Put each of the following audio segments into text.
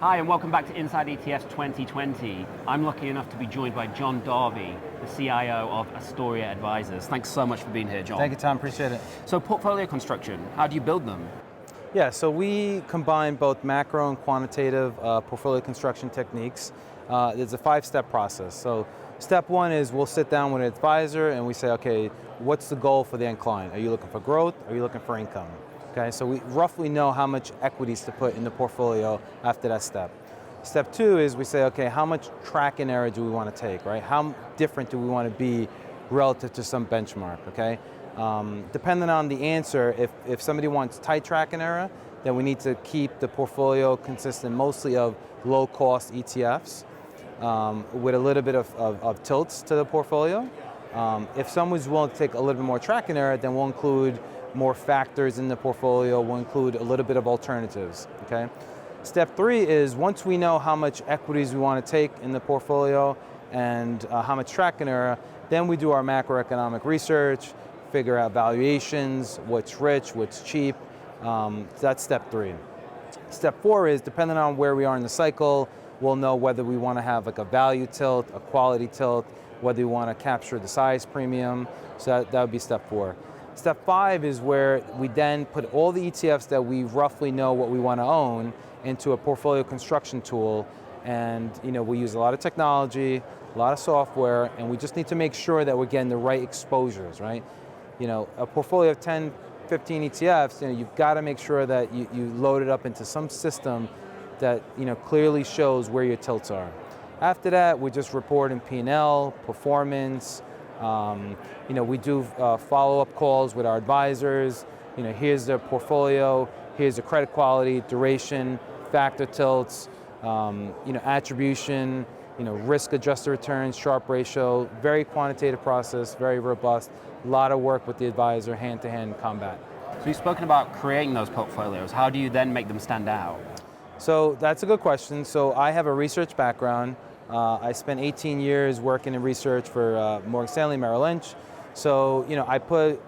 Hi, and welcome back to Inside ETFs 2020. I'm lucky enough to be joined by John Davi, the CIO of Astoria Advisors. Thanks so much for being here, John. Thank you, Tom. Appreciate it. So portfolio construction, how do you build them? Yeah, so we combine both macro and quantitative portfolio construction techniques. It's a 5-step process. So step one is we'll sit down with an advisor and we say, okay, what's the goal for the end client? Are you looking for growth? Are you looking for income? Okay, so we roughly know how much equities to put in the portfolio after that step. Step two is we say, okay, how much track and error do we want to take, right? How different do we want to be relative to some benchmark, okay? Depending on the answer, if somebody wants tight track and error, then we need to keep the portfolio consistent mostly of low-cost ETFs with a little bit of tilts to the portfolio. If someone's willing to take a little bit more track and error, then we'll include more factors in the portfolio, we'll include a little bit of alternatives, okay? Step three is once we know how much equities we want to take in the portfolio and how much track and error, then we do our macroeconomic research, figure out valuations, what's rich, what's cheap. That's step three. Step four is depending on where we are in the cycle, we'll know whether we want to have like a value tilt, a quality tilt, whether we want to capture the size premium. So that would be step four. Step five is where we then put all the ETFs that we roughly know what we want to own into a portfolio construction tool. And we use a lot of technology, a lot of software, and we just need to make sure that we're getting the right exposures, right? A portfolio of 10, 15 ETFs, you've got to make sure that you load it up into some system that clearly shows where your tilts are. After that, we just report in P&L, performance. We do follow-up calls with our advisors. Here's the portfolio, here's the credit quality, duration, factor tilts, attribution, risk-adjusted returns, Sharpe ratio. Very quantitative process, very robust. A lot of work with the advisor, hand-to-hand combat. So you've spoken about creating those portfolios. How do you then make them stand out? So that's a good question. So I have a research background. I spent 18 years working in research for Morgan Stanley, Merrill Lynch. So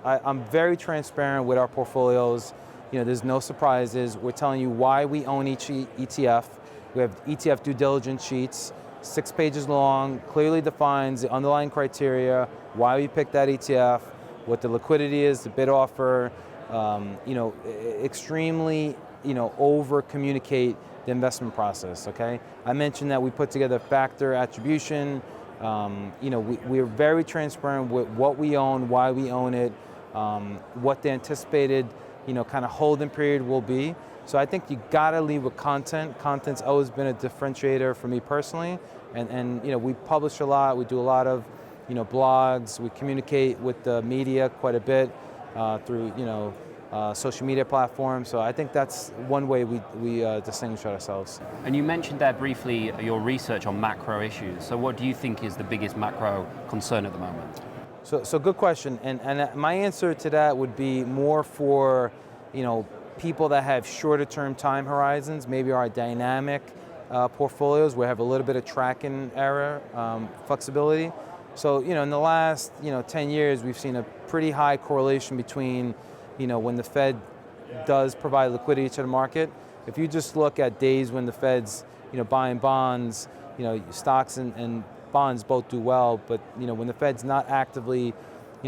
I'm very transparent with our portfolios. There's no surprises. We're telling you why we own each ETF. We have ETF due diligence sheets, 6 pages long, clearly defines the underlying criteria, why we picked that ETF, what the liquidity is, the bid offer. Extremely over communicate the investment process, okay? I mentioned that we put together factor attribution. We're very transparent with what we own, why we own it, what the anticipated, kind of holding period will be. So I think you gotta lead with content. Content's always been a differentiator for me personally. And we publish a lot, we do a lot of, blogs, we communicate with the media quite a bit through, social media platforms. So I think that's one way we distinguish ourselves. And you mentioned there briefly your research on macro issues. So what do you think is the biggest macro concern at the moment? So good question. And my answer to that would be more for, people that have shorter term time horizons, maybe our dynamic portfolios where we have a little bit of track and error flexibility. So, in the last, 10 years, we've seen a pretty high correlation between, when the Fed does provide liquidity to the market. If you just look at days when the Fed's, buying bonds, stocks and bonds both do well, but, when the Fed's not actively,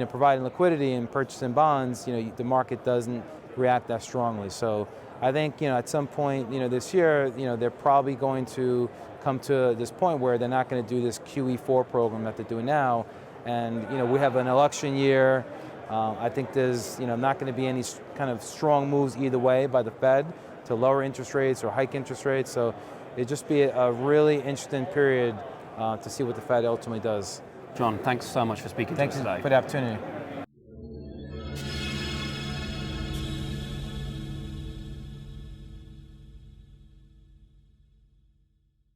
providing liquidity and purchasing bonds, the market doesn't react that strongly. So I think, at some point, this year, they're probably going to come to this point where they're not going to do this QE4 program that they're doing now. And, we have an election year. I think there's, not going to be any kind of strong moves either way by the Fed to lower interest rates or hike interest rates. So it'd just be a really interesting period to see what the Fed ultimately does. John, thanks so much for speaking to us today. Thank you for the opportunity.